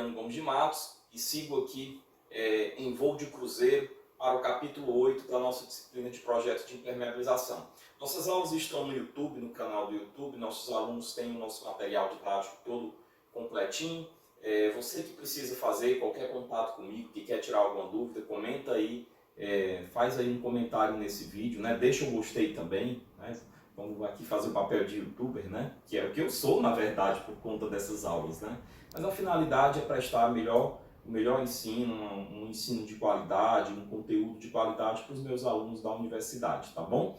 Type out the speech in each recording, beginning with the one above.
Adriano Gomes de Matos e sigo aqui em voo de cruzeiro para o capítulo 8 da nossa disciplina de projeto de impermeabilização. Nossas aulas estão no YouTube, no canal do YouTube, nossos alunos têm o nosso material didático todo completinho. Você que precisa fazer qualquer contato comigo, que quer tirar alguma dúvida, comenta aí, faz aí um comentário nesse vídeo, né? Deixa um gostei também, né? Vamos aqui fazer o papel de youtuber, né? Que é o que eu sou, na verdade, por conta dessas aulas, né? Mas a finalidade é prestar o melhor ensino, um ensino de qualidade, um conteúdo de qualidade para os meus alunos da universidade, tá bom?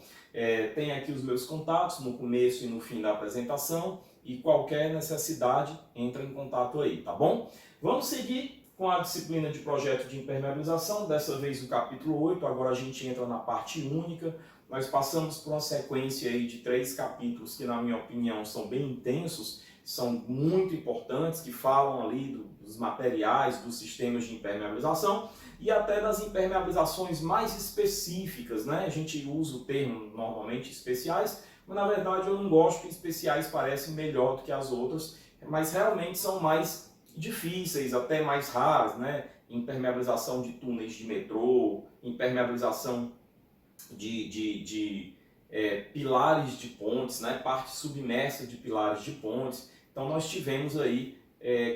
Tem aqui os meus contatos no começo e no fim da apresentação e qualquer necessidade, entra em contato aí, tá bom? Vamos seguir com a disciplina de projeto de impermeabilização, dessa vez o capítulo 8, agora a gente entra na parte única. Nós passamos por uma sequência aí de 3 capítulos que, na minha opinião, são bem intensos, são muito importantes, que falam ali dos materiais, dos sistemas de impermeabilização e até das impermeabilizações mais específicas, né? A gente usa o termo normalmente especiais, mas na verdade eu não gosto que especiais parecem melhor do que as outras, mas realmente são mais difíceis, até mais raras, né? Impermeabilização de túneis de metrô, impermeabilização de pilares de pontes, né? Parte submersa de pilares de pontes. Então nós tivemos aí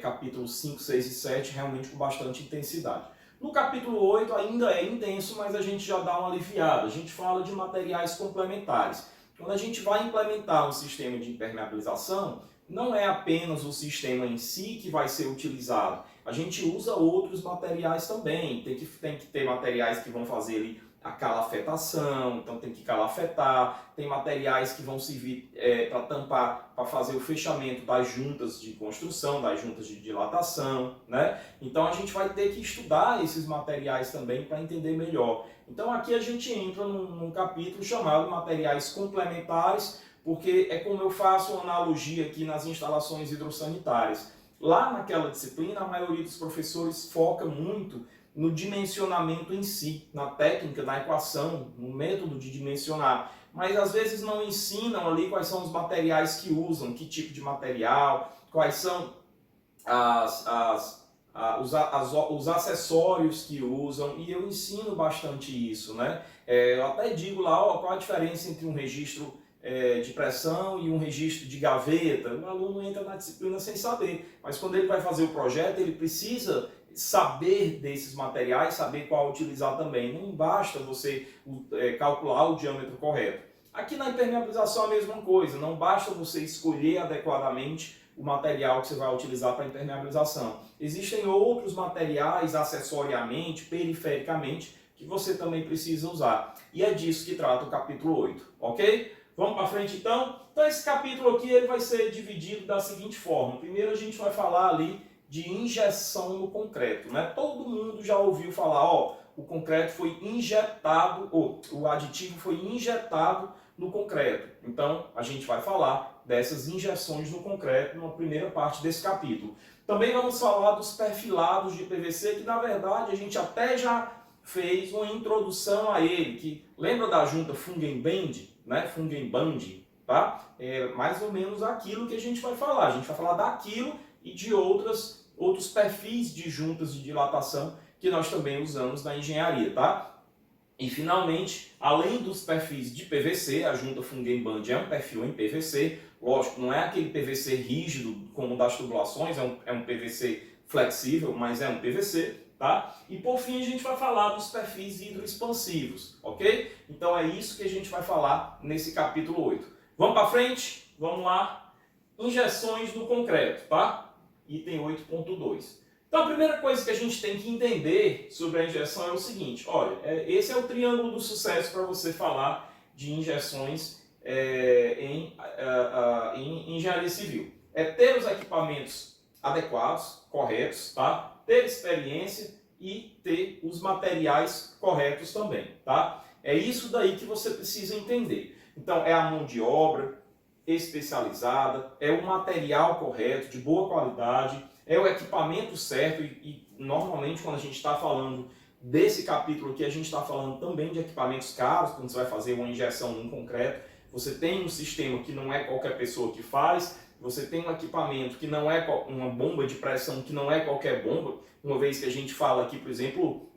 capítulos 5, 6 e 7 realmente com bastante intensidade. No capítulo 8 ainda é intenso, mas a gente já dá uma aliviada. A gente fala de materiais complementares. Quando a gente vai implementar um sistema de impermeabilização, não é apenas o sistema em si que vai ser utilizado. A gente usa outros materiais também. Tem que ter materiais que vão fazer ali a calafetação, então tem que calafetar, tem materiais que vão servir para tampar, para fazer o fechamento das juntas de construção, das juntas de dilatação, né? Então a gente vai ter que estudar esses materiais também para entender melhor. Então aqui a gente entra num capítulo chamado materiais complementares, porque é como eu faço uma analogia aqui nas instalações hidrossanitárias. Lá naquela disciplina, a maioria dos professores foca muito no dimensionamento em si, na técnica, na equação, no método de dimensionar. Mas às vezes não ensinam ali quais são os materiais que usam, que tipo de material, quais são os acessórios que usam, e eu ensino bastante isso, né? Eu até digo lá, qual a diferença entre um registro de pressão e um registro de gaveta. O aluno entra na disciplina sem saber, mas quando ele vai fazer o projeto, ele precisa saber desses materiais, saber qual utilizar também. Não basta você calcular o diâmetro correto. Aqui na impermeabilização é a mesma coisa, não basta você escolher adequadamente o material que você vai utilizar para impermeabilização. Existem outros materiais, acessoriamente, perifericamente, que você também precisa usar. E é disso que trata o capítulo 8, ok? Vamos para frente então? Então esse capítulo aqui ele vai ser dividido da seguinte forma. Primeiro a gente vai falar ali de injeção no concreto, né? Todo mundo já ouviu falar, ó, o concreto foi injetado, ou o aditivo foi injetado no concreto. Então, a gente vai falar dessas injeções no concreto na primeira parte desse capítulo. Também vamos falar dos perfilados de PVC, que na verdade a gente até já fez uma introdução a ele, que lembra da junta Fungenband, né? Fungenband, tá? É mais ou menos aquilo que a gente vai falar. A gente vai falar daquilo e de outros perfis de juntas de dilatação que nós também usamos na engenharia, tá? E finalmente, além dos perfis de PVC, a junta Fungenband é um perfil em PVC, lógico, não é aquele PVC rígido como o das tubulações, é um PVC flexível, mas é um PVC, tá? E por fim a gente vai falar dos perfis hidroexpansivos, ok? Então é isso que a gente vai falar nesse capítulo 8. Vamos para frente? Vamos lá? Injeções no concreto, tá? Item 8.2. Então a primeira coisa que a gente tem que entender sobre a injeção é o seguinte, olha, esse é o triângulo do sucesso para você falar de injeções em engenharia civil. É ter os equipamentos adequados, corretos, tá? Ter experiência e ter os materiais corretos também, tá? É isso daí que você precisa entender. Então é a mão de obra especializada, é o material correto, de boa qualidade, é o equipamento certo e normalmente quando a gente está falando desse capítulo aqui, a gente está falando também de equipamentos caros, quando você vai fazer uma injeção num concreto, você tem um sistema que não é qualquer pessoa que faz, você tem um equipamento que não é uma bomba de pressão, que não é qualquer bomba, uma vez que a gente fala aqui, por exemplo,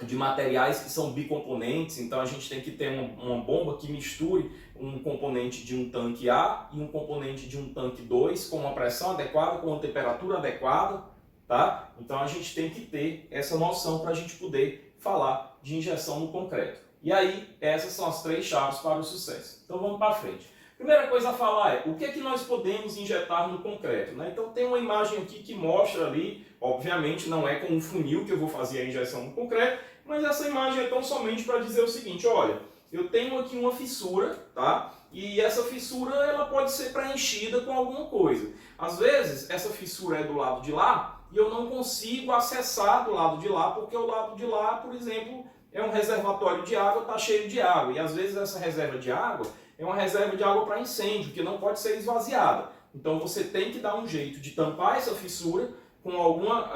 de materiais que são bicomponentes, então a gente tem que ter uma bomba que misture um componente de um tanque A e um componente de um tanque 2 com uma pressão adequada, com uma temperatura adequada, tá? Então a gente tem que ter essa noção para a gente poder falar de injeção no concreto. E aí, essas são as 3 chaves para o sucesso. Então vamos para frente. Primeira coisa a falar é o que é que nós podemos injetar no concreto, né? Então tem uma imagem aqui que mostra ali, obviamente não é com um funil que eu vou fazer a injeção no concreto, mas essa imagem é tão somente para dizer o seguinte, olha, eu tenho aqui uma fissura, tá? E essa fissura ela pode ser preenchida com alguma coisa. Às vezes essa fissura é do lado de lá e eu não consigo acessar do lado de lá, porque o lado de lá, por exemplo, é um reservatório de água, está cheio de água. E às vezes essa reserva de água é uma reserva de água para incêndio, que não pode ser esvaziada. Então você tem que dar um jeito de tampar essa fissura com alguma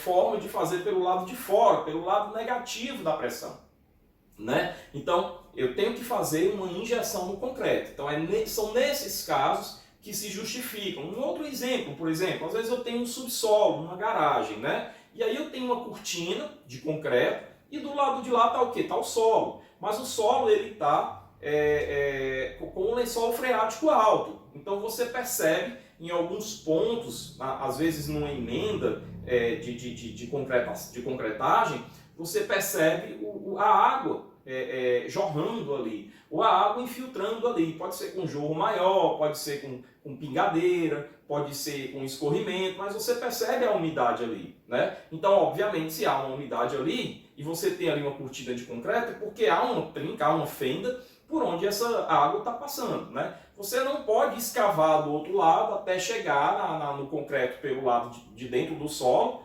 forma de fazer pelo lado de fora, pelo lado negativo da pressão, né? Então eu tenho que fazer uma injeção no concreto. Então são nesses casos que se justificam. Um outro exemplo, por exemplo, às vezes eu tenho um subsolo, uma garagem, né? E aí eu tenho uma cortina de concreto e do lado de lá está o quê? Está o solo. Mas o solo ele está com um lençol freático alto. Então você percebe em alguns pontos, às vezes numa emenda de concretagem, você percebe a água jorrando ali, ou a água infiltrando ali. Pode ser com jorro maior, pode ser com pingadeira, pode ser com escorrimento, mas você percebe a umidade ali, né? Então, obviamente, se há uma umidade ali e você tem ali uma cortina de concreto, é porque há uma trinca, há uma fenda por onde essa água está passando, né? Você não pode escavar do outro lado até chegar no concreto pelo lado de dentro do solo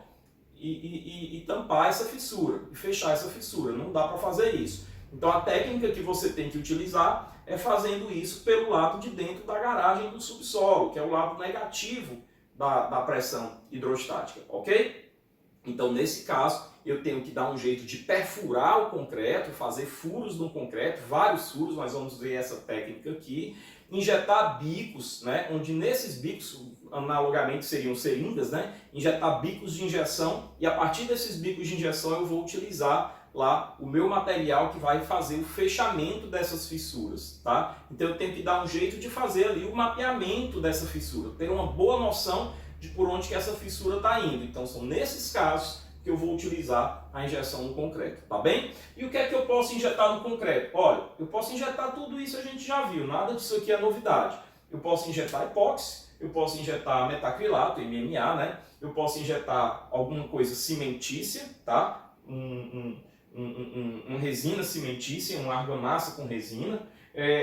e tampar essa fissura, e fechar essa fissura. Não dá para fazer isso. Então a técnica que você tem que utilizar é fazendo isso pelo lado de dentro da garagem do subsolo, que é o lado negativo da pressão hidrostática, ok? Então nesse caso eu tenho que dar um jeito de perfurar o concreto, fazer furos no concreto, vários furos, nós vamos ver essa técnica aqui, injetar bicos, né, onde nesses bicos, analogamente seriam seringas, né, injetar bicos de injeção e a partir desses bicos de injeção eu vou utilizar lá o meu material que vai fazer o fechamento dessas fissuras, tá? Então eu tenho que dar um jeito de fazer ali o mapeamento dessa fissura, ter uma boa noção de por onde que essa fissura está indo. Então são nesses casos que eu vou utilizar a injeção no concreto, tá bem? E o que é que eu posso injetar no concreto? Olha, eu posso injetar tudo isso, a gente já viu, nada disso aqui é novidade. Eu posso injetar epóxi, eu posso injetar metacrilato, MMA, né? Eu posso injetar alguma coisa cimentícia, tá? Uma resina cimentícia, uma argamassa com resina,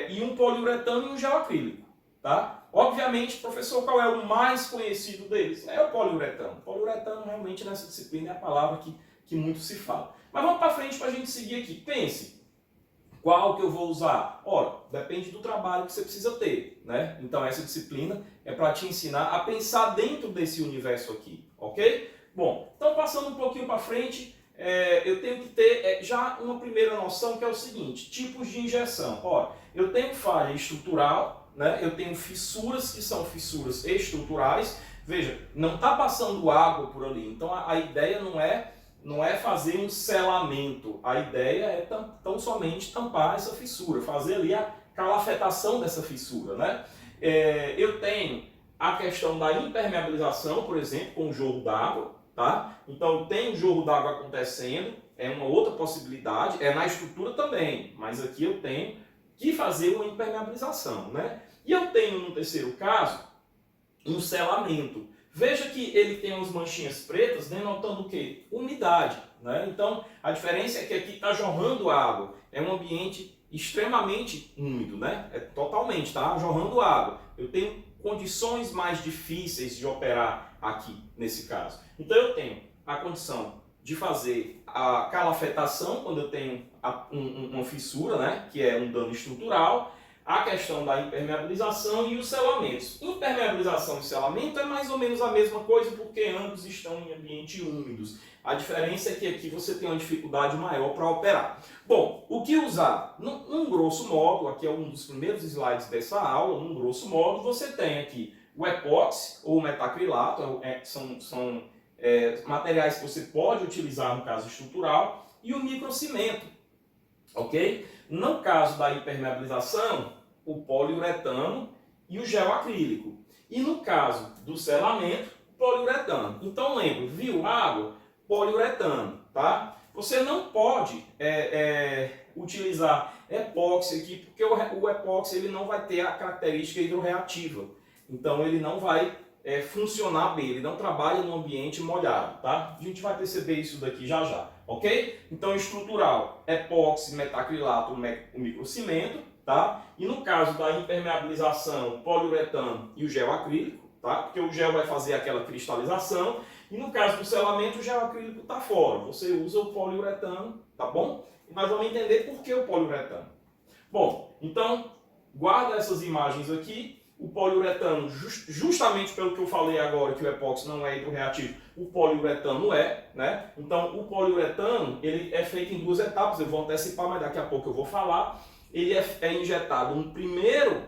e um poliuretano e um gel acrílico, tá? Obviamente, professor, qual é o mais conhecido deles? É o poliuretano. Poliuretano realmente nessa disciplina é a palavra que muito se fala. Mas vamos para frente para a gente seguir aqui. Pense, qual que eu vou usar? Ora, depende do trabalho que você precisa ter, né? Então essa disciplina é para te ensinar a pensar dentro desse universo aqui, ok? Bom, então passando um pouquinho para frente, eu tenho que ter já uma primeira noção que é o seguinte, tipos de injeção. Ora, eu tenho falha estrutural, né? Eu tenho fissuras que são fissuras estruturais. Veja, não está passando água por ali, então a ideia não é fazer um selamento, a ideia é tão somente tampar essa fissura, fazer ali a calafetação dessa fissura, né? Eu tenho a questão da impermeabilização, por exemplo, com o jorro d'água, tá? Então tem o jorro d'água acontecendo, é uma outra possibilidade, é na estrutura também, mas aqui eu tenho que fazer uma impermeabilização, né? E eu tenho, no terceiro caso, um selamento. Veja que ele tem umas manchinhas pretas denotando o quê? Umidade, né? Então, a diferença é que aqui está jorrando água. É um ambiente extremamente úmido, né? É totalmente, tá? Jorrando água. Eu tenho condições mais difíceis de operar aqui, nesse caso. Então, eu tenho a condição de fazer a calafetação, quando eu tenho uma fissura, né? Que é um dano estrutural. A questão da impermeabilização e os selamentos. Impermeabilização e selamento é mais ou menos a mesma coisa porque ambos estão em ambientes úmidos. A diferença é que aqui você tem uma dificuldade maior para operar. Bom, o que usar? Num grosso modo, aqui é um dos primeiros slides dessa aula, num grosso modo você tem aqui O epóxi ou o metacrilato são materiais que você pode utilizar no caso estrutural, e o microcimento, ok? No caso da impermeabilização, o poliuretano e o gel acrílico. E no caso do selamento, poliuretano. Então lembra, viu água? Poliuretano, tá? Você não pode utilizar epóxi aqui, porque o epóxi ele não vai ter a característica hidrorreativa. Então ele não vai funcionar bem, ele não trabalha no ambiente molhado, tá? A gente vai perceber isso daqui já já, ok? Então estrutural, epóxi, metacrilato, o microcimento, tá? E no caso da impermeabilização, o poliuretano e o gel acrílico, tá? Porque o gel vai fazer aquela cristalização. E no caso do selamento, o gel acrílico está fora. Você usa o poliuretano, tá bom? E nós vamos entender por que o poliuretano. Bom, então, guarda essas imagens aqui. O poliuretano, justamente pelo que eu falei agora, que o epóxi não é hidrorreativo, o poliuretano né? Então, o poliuretano, ele é feito em duas etapas. Eu vou antecipar, mas daqui a pouco eu vou falar. Ele é injetado um primeiro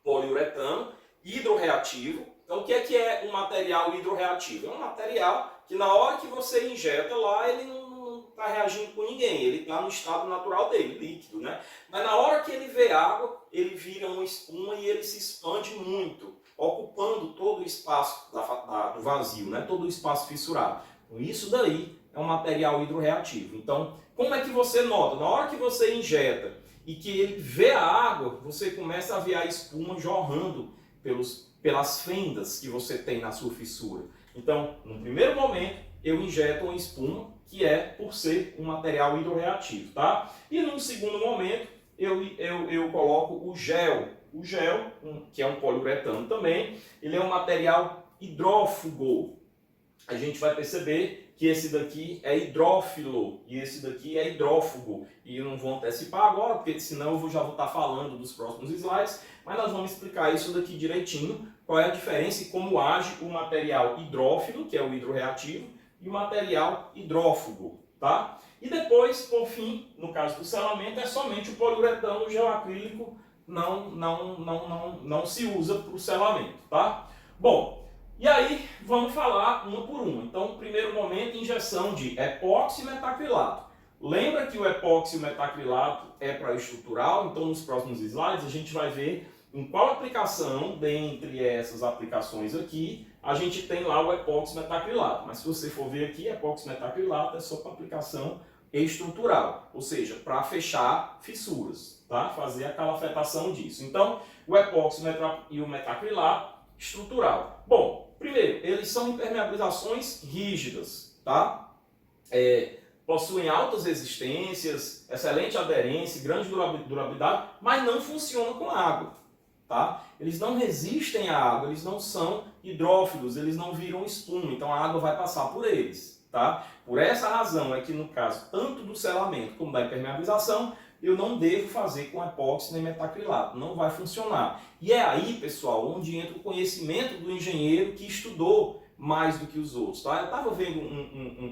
poliuretano hidrorreativo. Então, o que é um material hidrorreativo? É um material que na hora que você injeta lá, ele não está reagindo com ninguém, ele está no estado natural dele, líquido, né? Mas na hora que ele vê água, ele vira uma espuma e ele se expande muito, ocupando todo o espaço do vazio, né? Todo o espaço fissurado. Então, isso daí é um material hidrorreativo. Então, como é que você nota? Na hora que você injeta e que ele vê a água, você começa a ver a espuma jorrando pelas fendas que você tem na sua fissura. Então, no primeiro momento, eu injeto uma espuma que é por ser um material hidrorreativo, tá? E num segundo momento, eu coloco o gel. O gel, que é um poliuretano também, ele é um material hidrófugo. A gente vai perceber que esse daqui é hidrófilo e esse daqui é hidrófugo. E eu não vou antecipar agora, porque senão eu já vou estar falando dos próximos slides, mas nós vamos explicar isso daqui direitinho, qual é a diferença e como age o material hidrófilo, que é o hidrorreativo, e o material hidrófugo, tá? E depois, por fim, no caso do selamento, é somente o poliuretano, o gel acrílico não se usa para o selamento, tá? Bom, e aí vamos falar uma por uma. Então, no primeiro momento, injeção de epóxi e metacrilato. Lembra que o epóxi e o metacrilato é para estrutural, então nos próximos slides a gente vai ver em qual aplicação, dentre essas aplicações aqui, a gente tem lá o epóxi metacrilato. Mas se você for ver aqui, epóxi metacrilato é só para aplicação estrutural, ou seja, para fechar fissuras, tá? Fazer a calafetação disso. Então, o epóxi e o metacrilato, estrutural. Bom, primeiro, eles são impermeabilizações rígidas, tá? Possuem altas resistências, excelente aderência, grande durabilidade, mas não funcionam com água. Tá? Eles não resistem à água, eles não são hidrófilos, eles não viram espuma, então a água vai passar por eles. Tá? Por essa razão é que no caso tanto do selamento como da impermeabilização, eu não devo fazer com epóxi nem metacrilato, não vai funcionar. E é aí, pessoal, onde entra o conhecimento do engenheiro que estudou mais do que os outros. Tá? Eu estava vendo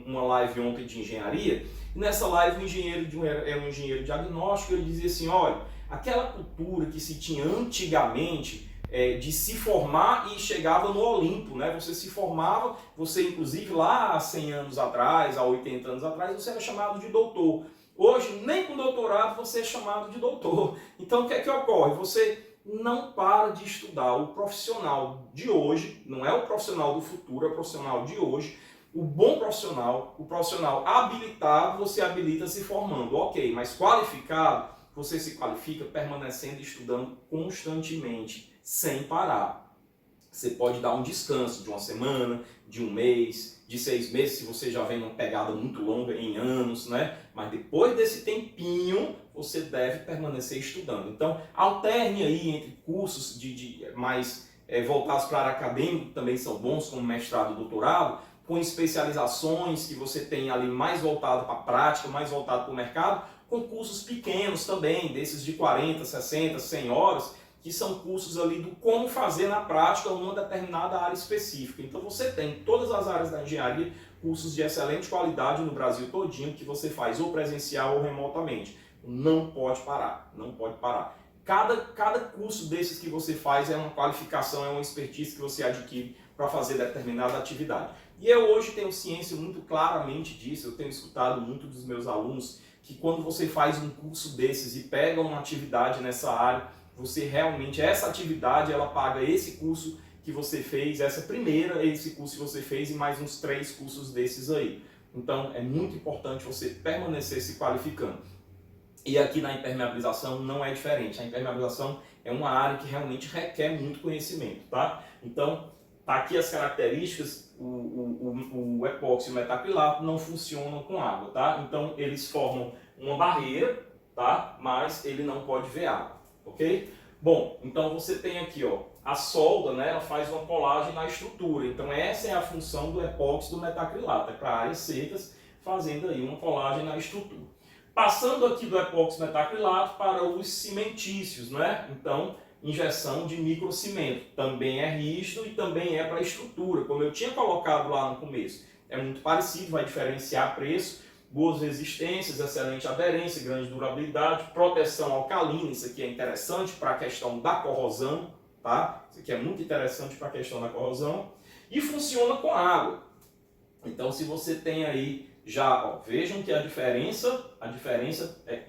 uma live ontem de engenharia, e nessa live o engenheiro era um engenheiro diagnóstico, ele dizia assim, olha, aquela cultura que se tinha antigamente de se formar e chegava no Olimpo, né? Você se formava, você inclusive lá há 100 anos atrás, há 80 anos atrás, você era chamado de doutor. Hoje, nem com doutorado você é chamado de doutor. Então, o que é que ocorre? Você não para de estudar. O profissional de hoje, não é o profissional do futuro, é o profissional de hoje. O bom profissional, o profissional habilitado, você habilita se formando. Ok, mas qualificado, você se qualifica permanecendo e estudando constantemente, sem parar. Você pode dar um descanso de uma semana, de um mês, de 6 meses, se você já vem numa pegada muito longa, em anos, né? Mas depois desse tempinho, você deve permanecer estudando. Então, alterne aí entre cursos mais voltados para a área acadêmica, que também são bons, como mestrado e doutorado, com especializações que você tem ali mais voltado para a prática, mais voltado para o mercado, com cursos pequenos também, desses de 40, 60, 100 horas, que são cursos ali do como fazer na prática uma determinada área específica. Então você tem em todas as áreas da engenharia cursos de excelente qualidade no Brasil todinho que você faz ou presencial ou remotamente. Não pode parar, não pode parar. cada curso desses que você faz é uma qualificação, é uma expertise que você adquire para fazer determinada atividade. E eu hoje tenho ciência muito claramente disso, eu tenho escutado muito dos meus alunos que quando você faz um curso desses e pega uma atividade nessa área, você realmente, essa atividade, ela paga esse curso que você fez, esse curso que você fez e mais uns 3 cursos desses aí. Então é muito importante você permanecer se qualificando. E aqui na impermeabilização não é diferente. A impermeabilização é uma área que realmente requer muito conhecimento, tá? Então, tá aqui as características, o epóxi e o metacrilato não funcionam com água, tá? Então, eles formam uma barreira, tá? Mas ele não pode ver água, ok? Bom, então você tem aqui, ó, a solda, né? Ela faz uma colagem na estrutura. Então, essa é a função do epóxi e do metacrilato, é para áreas secas, fazendo aí uma colagem na estrutura. Passando aqui do epóxi metacrilato para os cimentícios, né? Então, injeção de microcimento. Também é rígido e também é para estrutura, como eu tinha colocado lá no começo. É muito parecido, vai diferenciar preço, boas resistências, excelente aderência, grande durabilidade, proteção alcalina. Isso aqui é interessante para a questão da corrosão, tá? Isso aqui é muito interessante para a questão da corrosão. E funciona com água. Então, se você tem aí já, ó, vejam que a diferença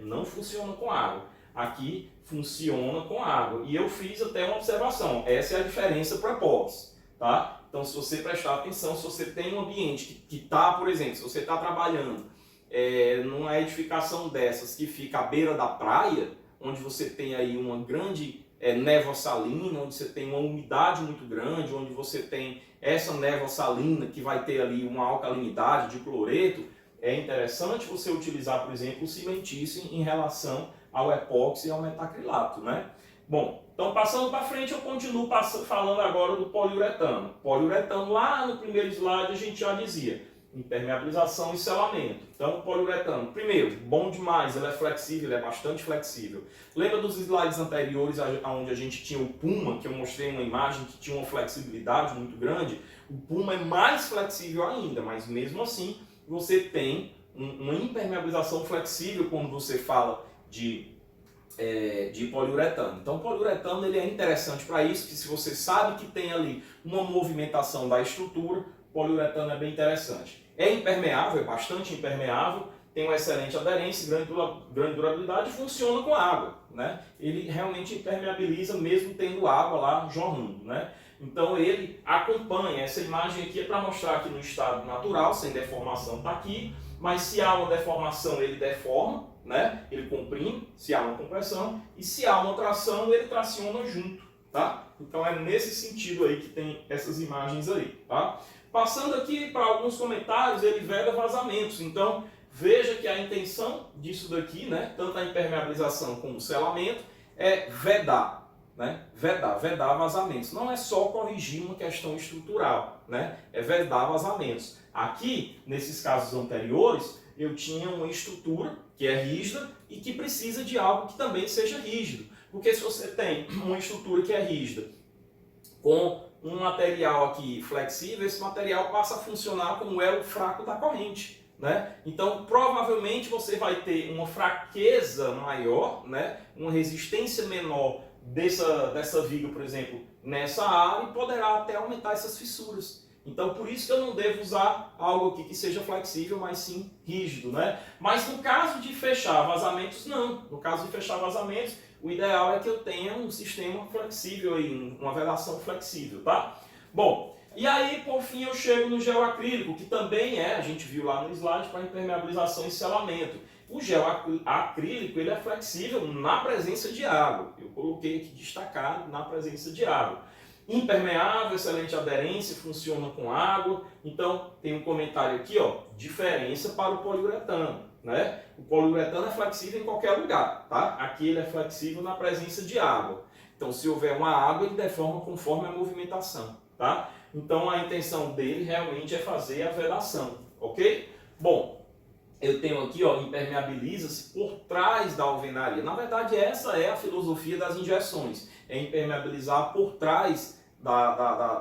não funciona com água. Aqui funciona com água. E eu fiz até uma observação. Essa é a diferença para epóxi, tá? Então, se você prestar atenção, se você tem um ambiente que está, por exemplo, se você está trabalhando numa edificação dessas que fica à beira da praia, onde você tem aí uma grande névoa salina, onde você tem uma umidade muito grande, onde você tem essa névoa salina que vai ter ali uma alcalinidade de cloreto, é interessante você utilizar, por exemplo, o cimentício em relação ao epóxi e ao metacrilato, né? Bom, então passando para frente eu continuo falando agora do poliuretano. Poliuretano, lá no primeiro slide a gente já dizia, impermeabilização e selamento. Então, poliuretano, primeiro, bom demais, ele é flexível, ele é bastante flexível. Lembra dos slides anteriores onde a gente tinha o Puma, que eu mostrei uma imagem que tinha uma flexibilidade muito grande? O Puma é mais flexível ainda, mas mesmo assim você tem uma impermeabilização flexível quando você fala de poliuretano. Então, o poliuretano ele é interessante para isso, que se você sabe que tem ali uma movimentação da estrutura, o poliuretano é bem interessante. É impermeável, é bastante impermeável, tem uma excelente aderência, grande durabilidade e funciona com água, né? Ele realmente impermeabiliza mesmo tendo água lá jorrando, né? Então ele acompanha, essa imagem aqui é para mostrar que no estado natural, sem deformação está aqui, mas se há uma deformação ele deforma, né? Ele comprime, se há uma compressão, e se há uma tração ele traciona junto, tá? Então é nesse sentido aí que tem essas imagens aí, tá? Passando aqui para alguns comentários, ele veda vazamentos. Então, veja que a intenção disso daqui, né, tanto a impermeabilização como o selamento, é vedar, né? Vedar vazamentos. Não é só corrigir uma questão estrutural, né? É vedar vazamentos. Aqui, nesses casos anteriores, eu tinha uma estrutura que é rígida e que precisa de algo que também seja rígido. Porque se você tem uma estrutura que é rígida com um material aqui flexível, esse material passa a funcionar como o elo fraco da corrente, né? Então, provavelmente você vai ter uma fraqueza maior, né? Uma resistência menor dessa viga, por exemplo, nessa área e poderá até aumentar essas fissuras. Então, por isso que eu não devo usar algo aqui que seja flexível, mas sim rígido, né? Mas no caso de fechar vazamentos, não. No caso de fechar vazamentos, o ideal é que eu tenha um sistema flexível aí, uma vedação flexível, tá? Bom, e aí por fim eu chego no gel acrílico, que também a gente viu lá no slide, para impermeabilização e selamento. O gel acrílico ele é flexível na presença de água. Eu coloquei aqui destacado na presença de água. Impermeável, excelente aderência, funciona com água. Então tem um comentário aqui, ó, diferença para o poliuretano. Né? O poliuretano é flexível em qualquer lugar, tá? Aqui ele é flexível na presença de água. Então, se houver uma água, ele deforma conforme a movimentação, tá? Então, a intenção dele realmente é fazer a vedação, ok? Bom, eu tenho aqui, ó, impermeabiliza-se por trás da alvenaria. Na verdade, essa é a filosofia das injeções, é impermeabilizar por trás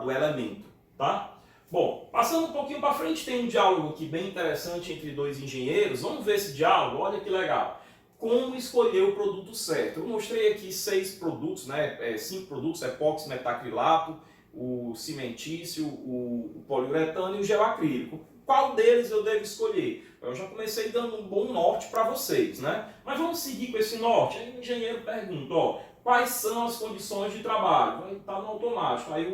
do elemento, tá? Bom, passando um pouquinho para frente, tem um diálogo aqui bem interessante entre dois engenheiros. Vamos ver esse diálogo, olha que legal. como escolher o produto certo. Eu mostrei aqui 6 produtos, né? 5 produtos, epóxi, metacrilato, o cimentício, o poliuretano e o gel acrílico. Qual deles eu devo escolher? Eu já comecei dando um bom norte para vocês, né? Mas vamos seguir com esse norte. Aí o engenheiro pergunta, ó, quais são as condições de trabalho? Vai estar no automático. Aí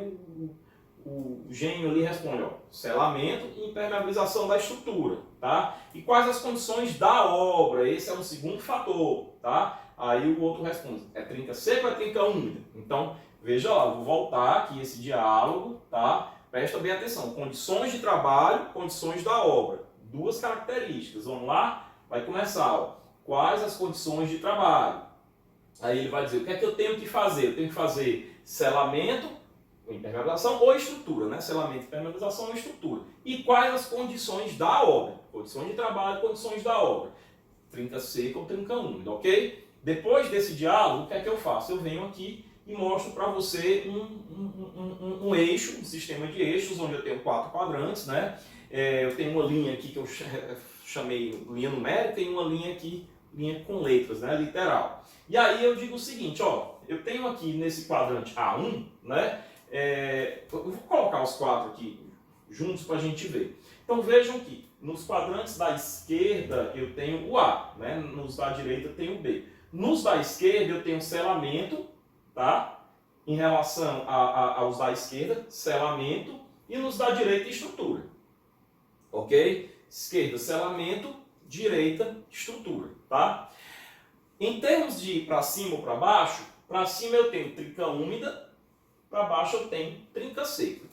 o gênio ali responde, ó, selamento e impermeabilização da estrutura, tá? E quais as condições da obra? Esse é um segundo fator, tá? Aí o outro responde, é trinca seca ou é trinca úmida? Então, veja lá, vou voltar aqui esse diálogo, tá? Presta bem atenção, condições de trabalho, condições da obra. 2 características, vamos lá? Vai começar, ó. Quais as condições de trabalho? Aí ele vai dizer, o que é que eu tenho que fazer? Eu tenho que fazer selamento, impermeabilização ou estrutura, né? Selamento, impermeabilização ou estrutura. E quais as condições da obra? Condições de trabalho, condições da obra. Trinca seca ou trinca úmida, ok? Depois desse diálogo, o que é que eu faço? Eu venho aqui e mostro para você um eixo, um sistema de eixos, onde eu tenho 4 quadrantes, né? Eu tenho uma linha aqui que eu chamei linha numérica e uma linha aqui, linha com letras, né? Literal. E aí eu digo o seguinte, ó, eu tenho aqui nesse quadrante A1, né? Eu vou colocar os 4 aqui juntos para a gente ver. Então vejam que nos quadrantes da esquerda eu tenho o A, né? Nos da direita eu tenho o B. Nos da esquerda eu tenho selamento, tá? Em relação aos da esquerda, selamento, e nos da direita, estrutura. Ok? Esquerda, selamento, direita, estrutura, tá? Em termos de para cima ou para cima eu tenho trinca úmida, para baixo eu tenho trinca seca,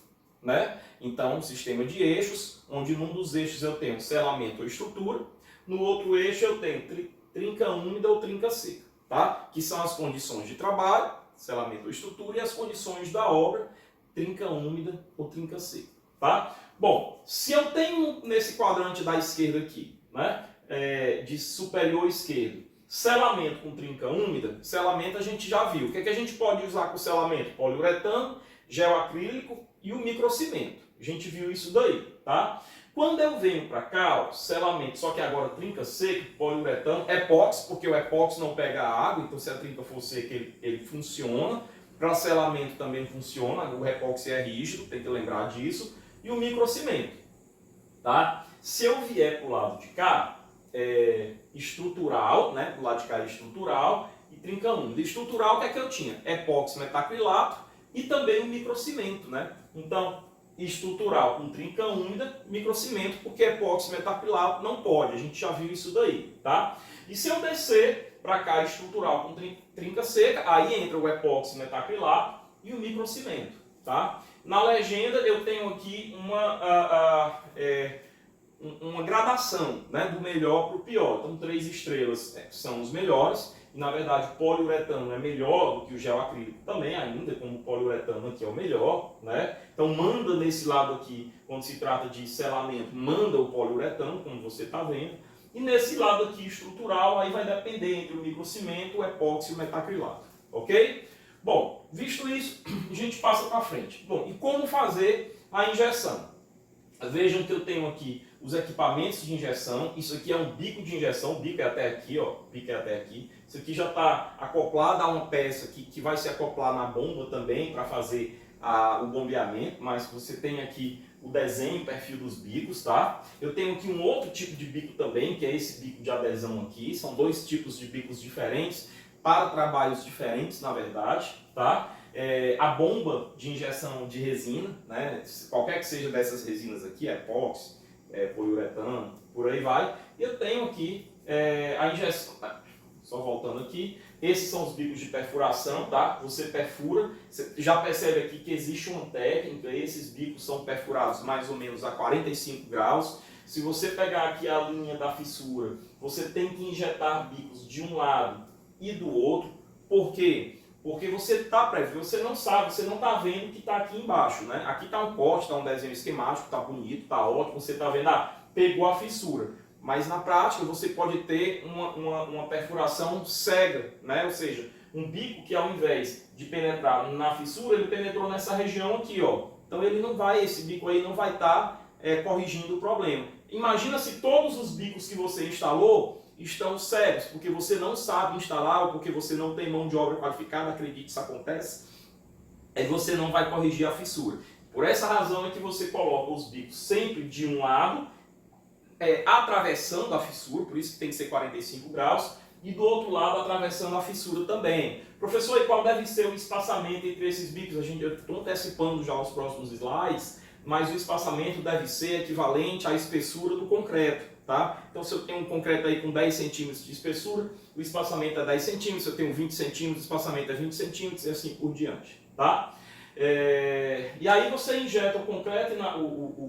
né? Então, um sistema de eixos, onde num dos eixos eu tenho selamento ou estrutura, no outro eixo eu tenho trinca úmida ou trinca seca, tá? Que são as condições de trabalho, selamento ou estrutura, e as condições da obra, trinca úmida ou trinca seca, tá? Bom, se eu tenho nesse quadrante da esquerda aqui, né, de superior esquerdo, selamento com trinca úmida, selamento a gente já viu. O que é que a gente pode usar com selamento? Poliuretano, gel acrílico e o microcimento. A gente viu isso daí, tá? Quando eu venho para cá, ó, selamento, só que agora trinca seca, poliuretano, epóxi, porque o epóxi não pega água, então se a trinca for seca ele funciona. Para selamento também funciona, o epóxi é rígido, tem que lembrar disso. E o microcimento, tá? Se eu vier para o lado de cá, estrutural, né? Do lado de cá é estrutural e trinca úmida. Estrutural, o que é que eu tinha? Epóxi, metacrilato e também o microcimento, né? Então, estrutural com trinca úmida, microcimento, porque epóxi, metacrilato não pode. A gente já viu isso daí, tá? E se eu descer para cá, estrutural com trinca seca, aí entra o epóxi, metacrilato e o microcimento, tá? Na legenda eu tenho aqui uma gradação, né, do melhor para o pior. Então 3 estrelas são os melhores. E na verdade o poliuretano é melhor do que o gel acrílico também ainda, como o poliuretano aqui é o melhor, né? Então manda nesse lado aqui, quando se trata de selamento, manda o poliuretano, como você está vendo. E nesse lado aqui estrutural, aí vai depender entre o microcimento, o epóxi e o metacrilato, ok? Bom, visto isso, a gente passa para frente. Bom, e como fazer a injeção? Vejam que eu tenho aqui os equipamentos de injeção. Isso aqui é um bico de injeção, o bico é até aqui, ó, o bico é até aqui. Isso aqui já está acoplado a uma peça que vai se acoplar na bomba também para fazer o bombeamento, mas você tem aqui o desenho, o perfil dos bicos, tá? Eu tenho aqui um outro tipo de bico também, que é esse bico de adesão aqui. São 2 tipos de bicos diferentes, para trabalhos diferentes, na verdade, tá? A bomba de injeção de resina, né? Qualquer que seja dessas resinas aqui, epóxi, poliuretano, por aí vai. E eu tenho aqui a injeção, só voltando aqui, esses são os bicos de perfuração, tá? Você perfura, você já percebe aqui que existe uma técnica, esses bicos são perfurados mais ou menos a 45 graus. Se você pegar aqui a linha da fissura, você tem que injetar bicos de um lado e do outro. Por quê? Porque você está prévio, você não sabe, você não está vendo o que está aqui embaixo, né? Aqui está um corte, está um desenho esquemático, está bonito, está ótimo, você está vendo, pegou a fissura. Mas na prática você pode ter uma perfuração cega, né? Ou seja, um bico que ao invés de penetrar na fissura, ele penetrou nessa região aqui, ó. Então ele não vai, esse bico aí não vai estar corrigindo o problema. Imagina se todos os bicos que você instalou estão sérios, porque você não sabe instalar ou porque você não tem mão de obra qualificada, acredite, isso acontece, aí você não vai corrigir a fissura. Por essa razão é que você coloca os bicos sempre de um lado, atravessando a fissura, por isso que tem que ser 45 graus, e do outro lado atravessando a fissura também. Professor, e qual deve ser o espaçamento entre esses bicos? Eu estou antecipando já os próximos slides, mas o espaçamento deve ser equivalente à espessura do concreto. Tá? Então, se eu tenho um concreto aí com 10 centímetros de espessura, o espaçamento é 10 centímetros, se eu tenho 20 centímetros, o espaçamento é 20 centímetros e assim por diante. Tá? E aí você injeta o concreto e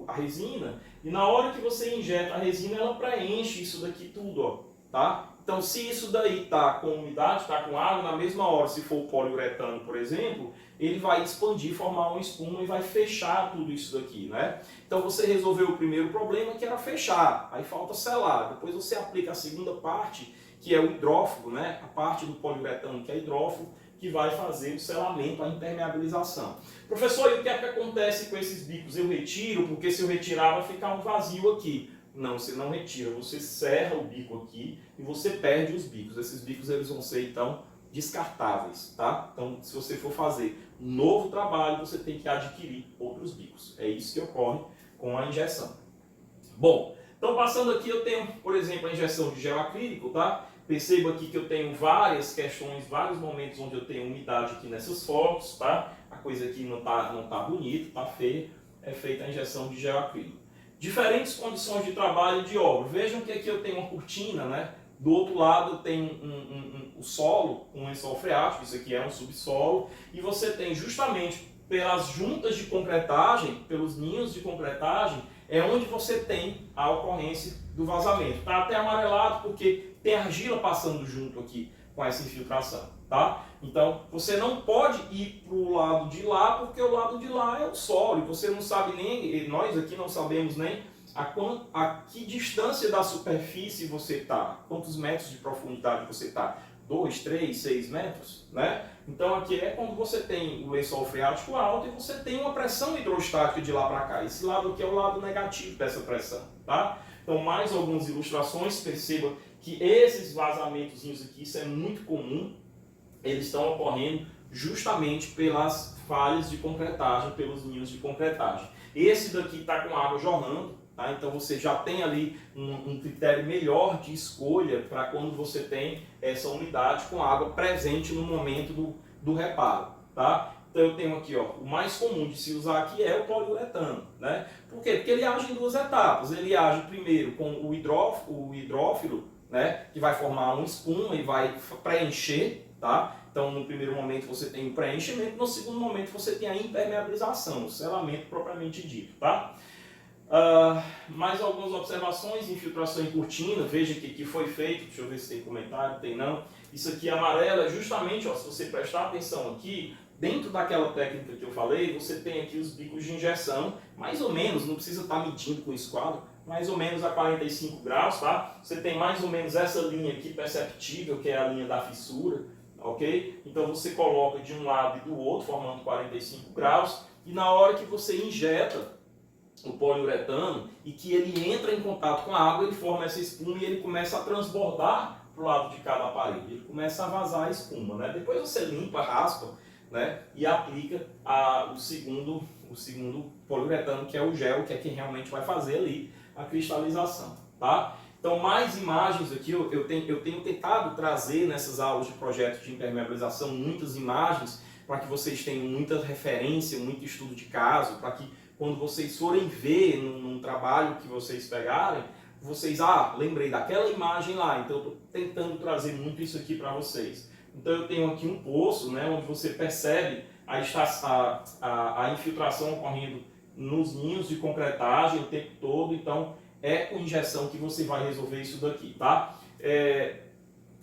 a resina, e na hora que você injeta a resina, ela preenche isso daqui tudo. Ó, tá? Então, se isso daí está com umidade, está com água, na mesma hora, se for o poliuretano, por exemplo, ele vai expandir, formar uma espuma e vai fechar tudo isso daqui, né? Então você resolveu o primeiro problema, que era fechar, aí falta selar. Depois você aplica a segunda parte, que é o hidrófugo, né? A parte do poliuretano, que é hidrófugo, que vai fazer o selamento, a impermeabilização. Professor, e o que é que acontece com esses bicos? Eu retiro, porque se eu retirar vai ficar um vazio aqui. Não, você não retira, você serra o bico aqui e você perde os bicos. Esses bicos eles vão ser, então, descartáveis, tá? Então, se você for fazer um novo trabalho, você tem que adquirir outros bicos. É isso que ocorre com a injeção. Bom, então passando aqui eu tenho, por exemplo, a injeção de gel acrílico, tá? Perceba aqui que eu tenho várias questões, vários momentos onde eu tenho umidade aqui nessas fotos, tá? A coisa aqui não tá bonita, tá feia. É feita a injeção de gel acrílico. Diferentes condições de trabalho e de obra. Vejam que aqui eu tenho uma cortina, né? Do outro lado eu tenho o solo, um lençol freático, isso aqui é um subsolo, e você tem justamente pelas juntas de concretagem, pelos ninhos de concretagem, é onde você tem a ocorrência do vazamento. Está até amarelado porque tem argila passando junto aqui com essa infiltração, tá? Então, você não pode ir para o lado de lá, porque o lado de lá é o solo, e você não sabe nem, nós aqui não sabemos nem a que distância da superfície você está, quantos metros de profundidade você está, 2, 3, 6 metros, né? Então aqui é quando você tem o lençol freático alto e você tem uma pressão hidrostática de lá para cá. Esse lado aqui é o lado negativo dessa pressão, tá? Então mais algumas ilustrações, perceba que esses vazamentozinhos aqui, isso é muito comum, eles estão ocorrendo justamente pelas falhas de concretagem, pelos ninhos de concretagem. Esse daqui está com água jorrando, tá? Então você já tem ali um critério melhor de escolha para quando você tem essa umidade com água presente no momento do reparo, tá? Então eu tenho aqui, ó, o mais comum de se usar aqui é o poliuretano, né? Por quê? Porque ele age em duas etapas. Ele age primeiro com o hidrófilo, né? Que vai formar uma espuma e vai preencher, tá? Então no primeiro momento você tem o preenchimento, no segundo momento você tem a impermeabilização, o selamento propriamente dito, tá? Mais algumas observações, infiltração em cortina, veja que foi feito, deixa eu ver se tem comentário, tem não. Isso aqui amarelo é justamente, ó, se você prestar atenção aqui, dentro daquela técnica que eu falei, você tem aqui os bicos de injeção, mais ou menos, não precisa estar medindo com esquadro, mais ou menos a 45 graus, tá? Você tem mais ou menos essa linha aqui perceptível, que é a linha da fissura, ok? Então você coloca de um lado e do outro, formando 45 graus, e na hora que você injeta o poliuretano e que ele entra em contato com a água, ele forma essa espuma e ele começa a transbordar para o lado de cada aparelho, ele começa a vazar a espuma, né? Depois você limpa, raspa, né? E aplica o segundo poliuretano, que é o gel, que é quem realmente vai fazer ali a cristalização, tá? Então mais imagens aqui, eu tenho tentado trazer nessas aulas de projetos de impermeabilização muitas imagens para que vocês tenham muita referência, muito estudo de caso, para que quando vocês forem ver num trabalho que vocês pegarem, vocês, lembrei daquela imagem lá, então eu estou tentando trazer muito isso aqui para vocês. Então eu tenho aqui um poço, né, onde você percebe a infiltração ocorrendo nos ninhos de concretagem o tempo todo, então é com injeção que você vai resolver isso daqui, tá?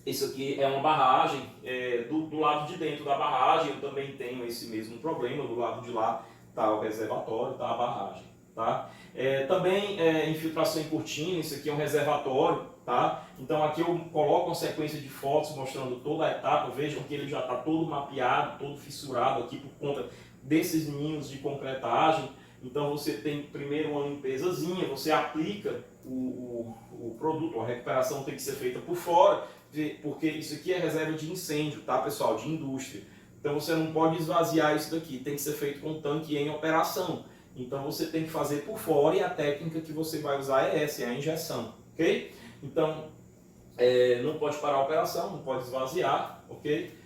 Isso aqui é uma barragem, do lado de dentro da barragem eu também tenho esse mesmo problema, do lado de lá está o reservatório, está a barragem, tá? Também infiltração em cortina, isso aqui é um reservatório, tá? Então aqui eu coloco uma sequência de fotos mostrando toda a etapa, vejam que ele já está todo mapeado, todo fissurado aqui por conta desses ninhos de concretagem. Então você tem primeiro uma limpezazinha, você aplica o produto, a recuperação tem que ser feita por fora, porque isso aqui é reserva de incêndio, tá pessoal, de indústria. Então você não pode esvaziar isso daqui, tem que ser feito com o tanque em operação. Então você tem que fazer por fora e a técnica que você vai usar é essa, é a injeção, ok? Então não pode parar a operação, não pode esvaziar, ok?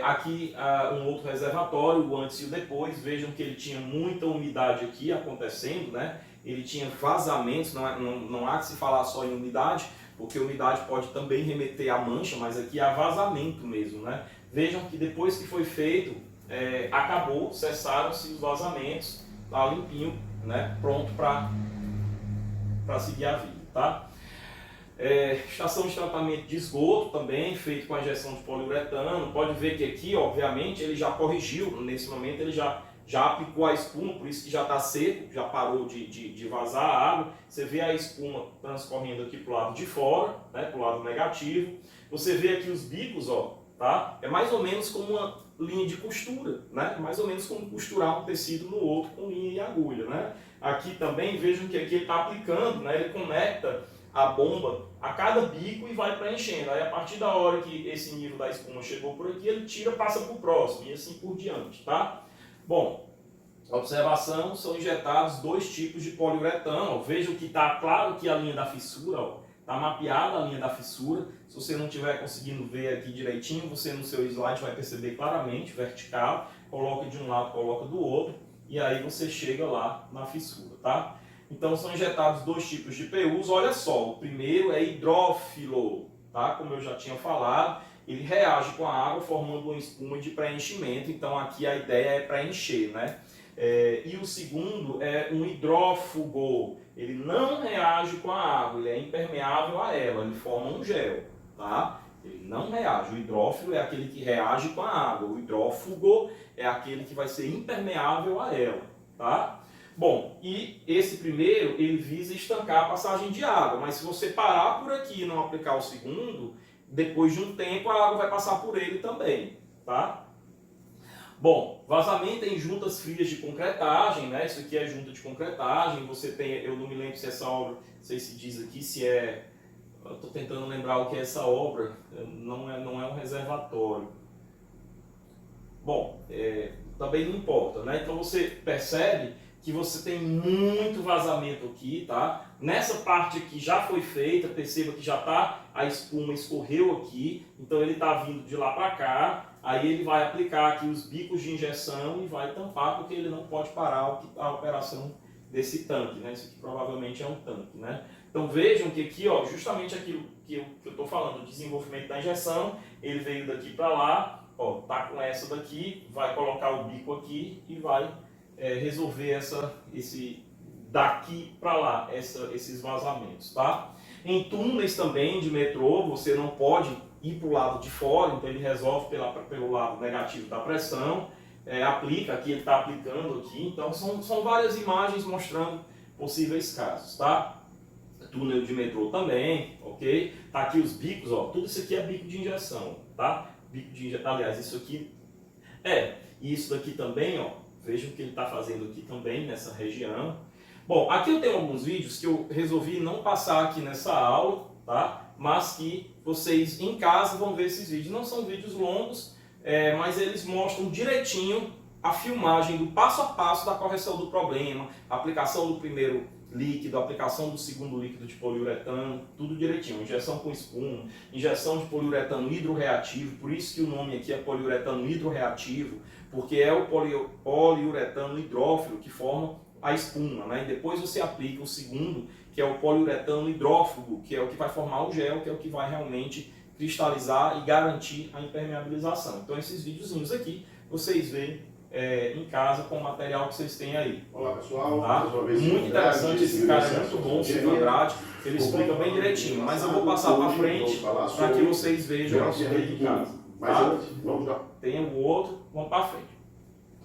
Aqui um outro reservatório, o antes e o depois. Vejam que ele tinha muita umidade aqui acontecendo, né? Ele tinha vazamentos, não há que se falar só em umidade, porque a umidade pode também remeter à mancha, mas aqui há vazamento mesmo, né? Vejam que depois que foi feito, acabou, cessaram-se os vazamentos, está limpinho, né? Pronto para seguir a vida, tá? Estação de tratamento de esgoto também, feito com a injeção de poliuretano. Pode ver que aqui, obviamente, ele já corrigiu, nesse momento ele já aplicou a espuma, por isso que já está seco, já parou de vazar a água. Você vê a espuma transcorrendo aqui para o lado de fora, né, para o lado negativo. Você vê aqui os bicos, ó, tá? É mais ou menos como uma linha de costura, né? Mais ou menos como costurar um tecido no outro com linha e agulha, né? Aqui também, vejam que aqui ele está aplicando, né? Ele conecta a bomba a cada bico e vai preenchendo. Aí a partir da hora que esse nível da espuma chegou por aqui, ele tira, passa para o próximo e assim por diante, tá? Bom, observação, são injetados 2 tipos de poliuretano. Vejam que está claro que a linha da fissura, está mapeada a linha da fissura. Se você não estiver conseguindo ver aqui direitinho, você no seu slide vai perceber claramente, vertical, coloca de um lado, coloca do outro, e aí você chega lá na fissura, tá? Então são injetados 2 tipos de PUs. Olha só, o primeiro é hidrófilo, tá? Como eu já tinha falado, ele reage com a água formando uma espuma de preenchimento. Então aqui a ideia é preencher, né? E o segundo é um hidrófugo. Ele não reage com a água, ele é impermeável a ela, ele forma um gel, tá? Ele não reage. O hidrófilo é aquele que reage com a água. O hidrófugo é aquele que vai ser impermeável a ela, tá? Bom, e esse primeiro, ele visa estancar a passagem de água, mas se você parar por aqui e não aplicar o segundo, depois de um tempo a água vai passar por ele também, tá? Bom, vazamento em juntas frias de concretagem, né? Isso aqui é junta de concretagem, você tem, eu não me lembro se essa obra, não sei se diz aqui, se é, eu estou tentando lembrar o que é essa obra, não é um reservatório. Bom, também não importa, né? Então você percebe que você tem muito vazamento aqui, tá? Nessa parte aqui já foi feita, perceba que já tá, a espuma escorreu aqui, então ele está vindo de lá para cá, aí ele vai aplicar aqui os bicos de injeção e vai tampar, porque ele não pode parar a operação desse tanque, né? Isso aqui provavelmente é um tanque, né? Então vejam que aqui, ó, justamente aquilo que eu estou falando, o desenvolvimento da injeção, ele veio daqui para lá, ó, tá com essa daqui, vai colocar o bico aqui e vai resolver esse daqui para lá, esses vazamentos, tá? Em túneis também de metrô, você não pode ir para o lado de fora, então ele resolve pelo lado negativo da pressão, aplica, aqui ele está aplicando aqui, então são várias imagens mostrando possíveis casos, tá? Túnel de metrô também, ok? Tá aqui os bicos, ó, tudo isso aqui é bico de injeção, tá? Bico de injeção, aliás, isso aqui e isso daqui também, ó, vejam o que ele está fazendo aqui também, nessa região. Bom, aqui eu tenho alguns vídeos que eu resolvi não passar aqui nessa aula, tá? Mas que vocês em casa vão ver esses vídeos. Não são vídeos longos, mas eles mostram direitinho a filmagem do passo a passo da correção do problema, a aplicação do primeiro líquido, a aplicação do segundo líquido de poliuretano, tudo direitinho. Injeção com espuma, injeção de poliuretano hidroreativo, por isso que o nome aqui é poliuretano hidroreativo, porque é o poliuretano hidrófilo que forma a espuma, né? E depois você aplica o segundo, que é o poliuretano hidrófugo, que é o que vai formar o gel, que é o que vai realmente cristalizar e garantir a impermeabilização. Então esses videozinhos aqui, vocês veem em casa com o material que vocês têm aí. Olá pessoal, tá? Muito interessante, esse cara é muito bom, o Silvio Andrade, ele explica bem direitinho, mas eu vou passar para frente para que vocês vejam isso aí em casa. Mas Tá? antes, vamos lá. Tem o outro, vamos para frente.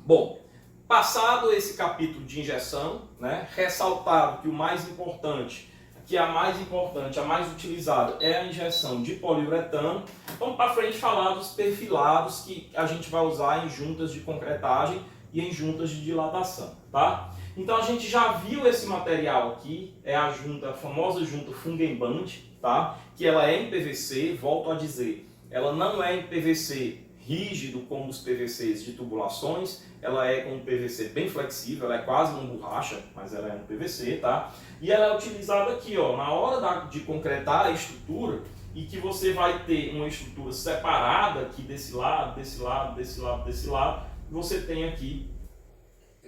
Bom, passado esse capítulo de injeção, né, ressaltado que o mais importante, que a mais importante, a mais utilizada é a injeção de poliuretano, vamos para frente falar dos perfilados que a gente vai usar em juntas de concretagem e em juntas de dilatação, tá? Então a gente já viu esse material aqui, é a junta, a famosa junta Fungenband, tá? Que ela é em PVC, volto a dizer, ela não é em PVC rígido como os PVCs de tubulações, ela é com um PVC bem flexível, ela é quase uma borracha, mas ela é um PVC, tá? E ela é utilizada aqui, ó, na hora de concretar a estrutura, e que você vai ter uma estrutura separada aqui desse lado, desse lado, desse lado, desse lado, você tem aqui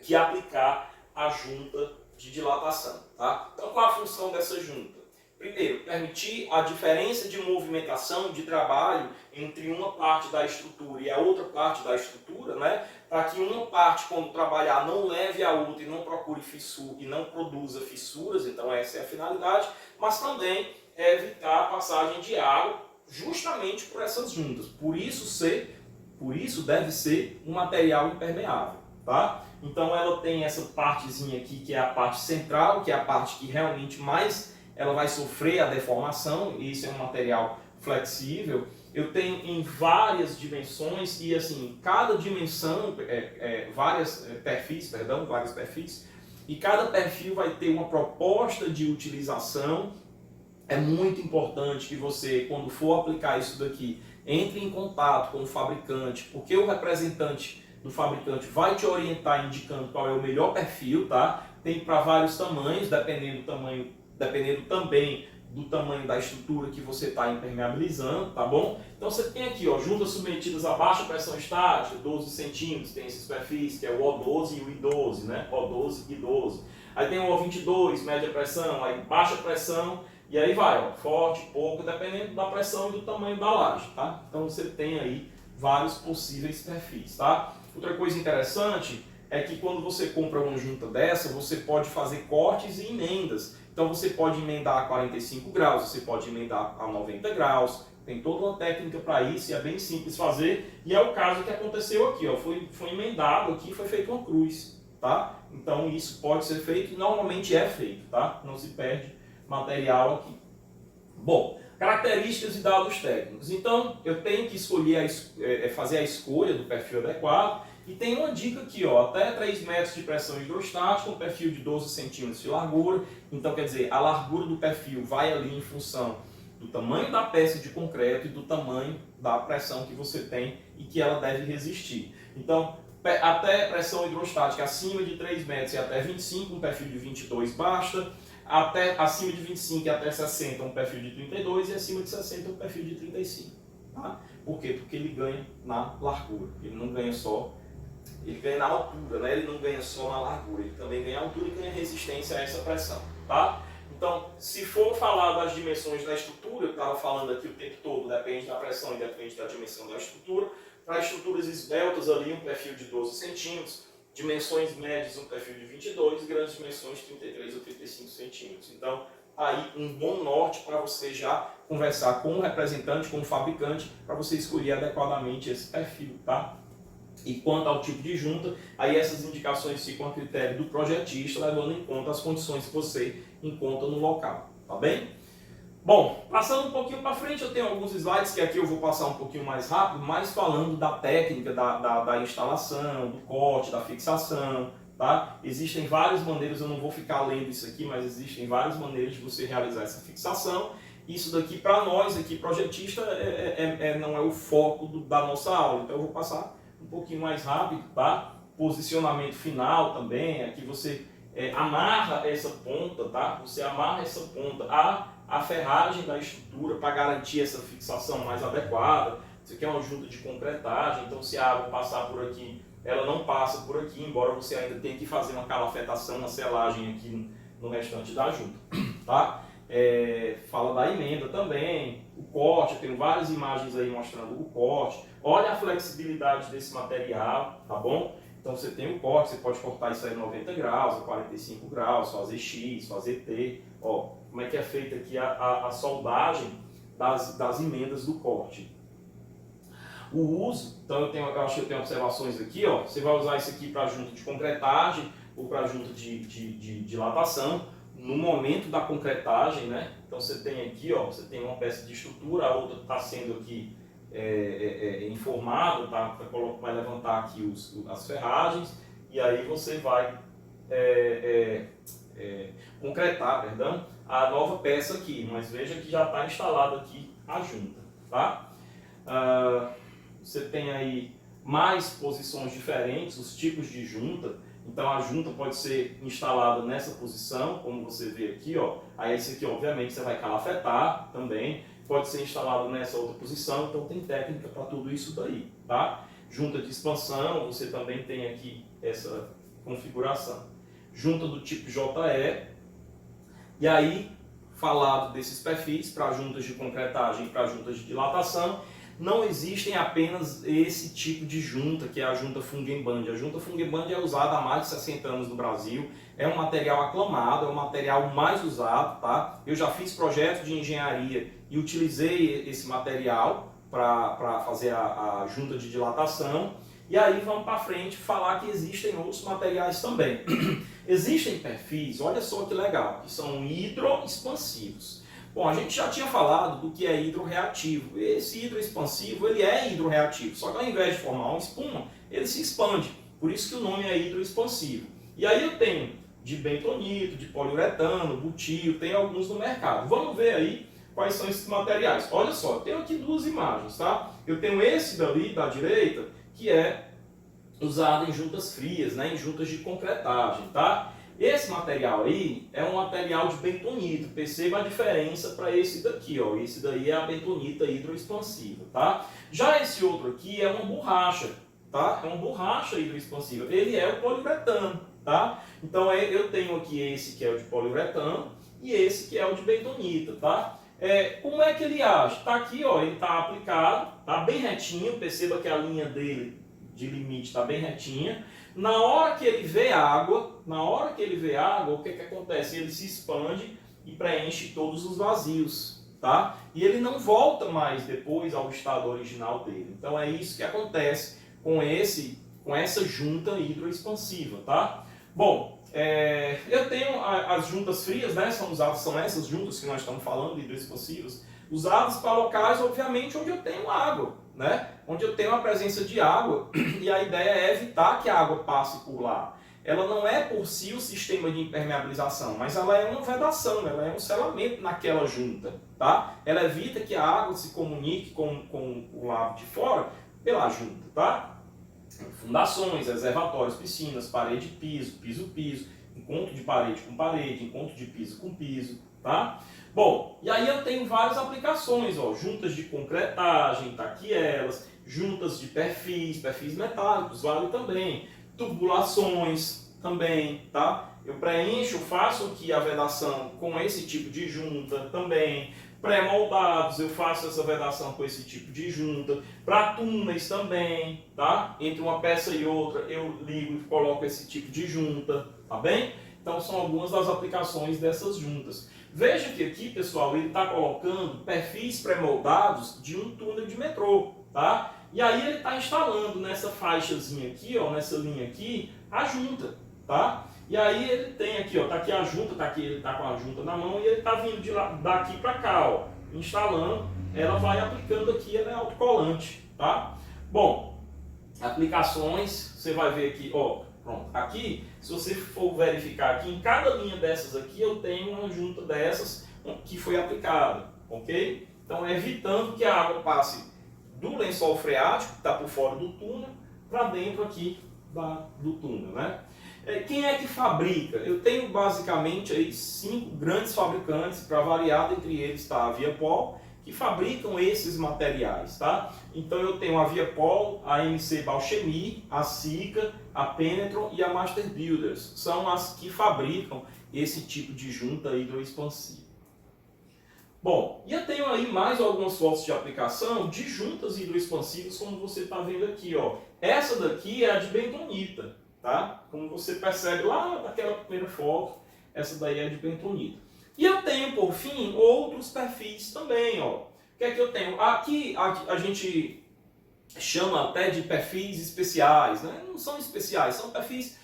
que aplicar a junta de dilatação, tá? Então qual a função dessa junta? Primeiro, permitir a diferença de movimentação de trabalho entre uma parte da estrutura e a outra parte da estrutura, né? Para que uma parte, quando trabalhar, não leve a outra e não procure fissura e não produza fissuras, então essa é a finalidade, mas também evitar a passagem de água justamente por essas juntas. Por isso deve ser um material impermeável, tá? Então ela tem essa partezinha aqui que é a parte central, que é a parte que realmente mais ela vai sofrer a deformação, e isso é um material flexível. Eu tenho em várias dimensões e assim, cada dimensão, vários perfis, e cada perfil vai ter uma proposta de utilização. É muito importante que você, quando for aplicar isso daqui, entre em contato com o fabricante, porque o representante do fabricante vai te orientar indicando qual é o melhor perfil, tá? Tem para vários tamanhos, dependendo também do tamanho da estrutura que você está impermeabilizando, tá bom? Então você tem aqui, ó, juntas submetidas a baixa pressão estática, 12 centímetros, tem esses perfis, que é o O12 e o I12, né? O12 e I12. Aí tem o O22, média pressão, aí baixa pressão, e aí vai, ó, forte, pouco, dependendo da pressão e do tamanho da laje, tá? Então você tem aí vários possíveis perfis, tá? Outra coisa interessante é que quando você compra uma junta dessa, você pode fazer cortes e emendas. Então você pode emendar a 45 graus, você pode emendar a 90 graus, tem toda uma técnica para isso e é bem simples fazer. E é o caso que aconteceu aqui, ó, foi emendado aqui, foi feito uma cruz, tá? Então isso pode ser feito e normalmente é feito, tá? Não se perde material aqui. Bom, características e dados técnicos. Então eu tenho que escolher, fazer a escolha do perfil adequado. E tem uma dica aqui, ó, até 3 metros de pressão hidrostática, um perfil de 12 centímetros de largura. Então, quer dizer, a largura do perfil vai ali em função do tamanho da peça de concreto e do tamanho da pressão que você tem e que ela deve resistir. Então, até pressão hidrostática acima de 3 metros e até 25, um perfil de 22 basta. Até, acima de 25 e até 60, um perfil de 32 e acima de 60, um perfil de 35. Tá? Por quê? Porque ele ganha na largura, ele não ganha só. Ele ganha na altura, né? Ele não ganha só na largura, ele também ganha altura e ganha resistência a essa pressão, tá? Então, se for falar das dimensões da estrutura, eu estava falando aqui o tempo todo, depende da pressão e depende da dimensão da estrutura. Para estruturas esbeltas ali, um perfil de 12 centímetros, dimensões médias, um perfil de 22, e grandes dimensões, 33 ou 35 centímetros. Então, aí um bom norte para você já conversar com o representante, com o fabricante, para você escolher adequadamente esse perfil, tá? E quanto ao tipo de junta, aí essas indicações ficam a critério do projetista, levando em conta as condições que você encontra no local, tá bem? Bom, passando um pouquinho para frente, eu tenho alguns slides que aqui eu vou passar um pouquinho mais rápido, mas falando da técnica da instalação, do corte, da fixação, tá? Existem várias maneiras, eu não vou ficar lendo isso aqui, mas existem várias maneiras de você realizar essa fixação. Isso daqui, para nós, aqui, projetista, não é o foco da nossa aula, então eu vou passar um pouquinho mais rápido, tá? Posicionamento final também, aqui você amarra essa ponta, tá? Você amarra essa ponta à ferragem da estrutura para garantir essa fixação mais adequada. Isso aqui é uma junta de concretagem, então se a água passar por aqui, ela não passa por aqui, embora você ainda tenha que fazer uma calafetação, uma selagem aqui no restante da junta, tá? Fala da emenda também, o corte, eu tenho várias imagens aí mostrando o corte. Olha a flexibilidade desse material, tá bom? Então você tem o corte, você pode cortar isso aí a 90 graus, a 45 graus, fazer X, fazer T. Ó, como é que é feita aqui a soldagem das emendas do corte. O uso, então eu acho que eu tenho observações aqui, ó. Você vai usar isso aqui para junta de concretagem ou para junta de dilatação. No momento da concretagem, né? Então você tem aqui, ó, você tem uma peça de estrutura, a outra está sendo aqui informada, tá? Vai levantar aqui as ferragens, e aí você vai concretar, perdão, a nova peça aqui, mas veja que já está instalada aqui a junta, tá? Você tem aí mais posições diferentes, os tipos de junta. Então a junta pode ser instalada nessa posição, como você vê aqui, ó. Aí esse aqui, obviamente, você vai calafetar também. Pode ser instalado nessa outra posição, então tem técnica para tudo isso daí, tá? Junta de expansão, você também tem aqui essa configuração. Junta do tipo JE. E aí, falado desses perfis para juntas de concretagem e para juntas de dilatação, não existem apenas esse tipo de junta, que é a junta Fungenband. A junta Fungenband é usada há mais de 60 anos no Brasil, é um material aclamado, é o material mais usado, tá? Eu já fiz projetos de engenharia e utilizei esse material para fazer a junta de dilatação. E aí vamos para frente falar que existem outros materiais também. Existem perfis, olha só que legal, que são hidroexpansivos. Bom, a gente já tinha falado do que é hidroreativo. Esse hidroexpansivo, ele é hidroreativo, só que ao invés de formar uma espuma, ele se expande. Por isso que o nome é hidroexpansivo. E aí eu tenho de bentonito, de poliuretano, butil, tem alguns no mercado. Vamos ver aí quais são esses materiais. Olha só, eu tenho aqui duas imagens, tá? Eu tenho esse dali, da direita, que é usado em juntas frias, né? Em juntas de concretagem, tá? Esse material aí é um material de bentonito. Perceba a diferença para esse daqui, ó. Esse daí é a bentonita hidroexpansiva, tá? Já esse outro aqui é uma borracha, tá? É uma borracha hidroexpansiva. Ele é o poliuretano, tá? Então eu tenho aqui esse que é o de poliuretano e esse que é o de bentonita, tá? Como é que ele age? Tá aqui, ó. Ele tá aplicado, tá bem retinho. Perceba que a linha dele de limite está bem retinha. Na hora que ele vê água, o que acontece? Ele se expande e preenche todos os vazios, tá? E ele não volta mais depois ao estado original dele. Então é isso que acontece com essa junta hidroexpansiva, tá? Bom, eu tenho as juntas frias, né? São essas juntas que nós estamos falando, hidroexpansivas, usadas para locais, obviamente, onde eu tenho água, né? Onde eu tenho a presença de água, e a ideia é evitar que a água passe por lá. Ela não é por si o sistema de impermeabilização, mas ela é uma vedação, ela é um selamento naquela junta, tá? Ela evita que a água se comunique com o lado de fora pela junta, tá? Fundações, reservatórios, piscinas, parede, piso, piso, encontro de parede com parede, encontro de piso com piso, tá? Bom, e aí eu tenho várias aplicações, ó, juntas de concretagem, tá aqui elas, juntas de perfis metálicos, vale também, tubulações também, tá? Eu preencho, faço aqui a vedação com esse tipo de junta também, pré-moldados, eu faço essa vedação com esse tipo de junta, para túneis também, tá? Entre uma peça e outra eu ligo e coloco esse tipo de junta, tá bem? Então são algumas das aplicações dessas juntas. Veja que aqui, pessoal, ele está colocando perfis pré-moldados de um túnel de metrô, tá? E aí ele está instalando nessa faixazinha aqui, ó, nessa linha aqui, a junta, tá? E aí ele tem aqui, ó, tá aqui a junta, tá aqui, ele tá com a junta na mão e ele tá vindo daqui para cá, ó, instalando, ela vai aplicando aqui, ela é autocolante, tá? Bom, aplicações, você vai ver aqui, ó, pronto, aqui, se você for verificar aqui, em cada linha dessas aqui, eu tenho uma junta dessas que foi aplicada, ok? Então, evitando que a água passe do lençol freático, que está por fora do túnel, para dentro aqui do túnel, né? Quem é que fabrica? Eu tenho basicamente aí 5 grandes fabricantes, para variar, entre eles está a Viapol, que fabricam esses materiais, tá? Então eu tenho a Viapol, a MC Balchemy, a Sika, a Penetron e a Master Builders. São as que fabricam esse tipo de junta hidroexpansiva. Bom, e eu tenho aí mais algumas fotos de aplicação de juntas hidroexpansivas, como você está vendo aqui, ó. Essa daqui é a de bentonita, tá? Como você percebe lá naquela primeira foto, essa daí é de bentonita. E eu tenho, por fim, outros perfis também, ó. O que é que eu tenho? Aqui a gente chama até de perfis especiais, né? Não são especiais, são perfis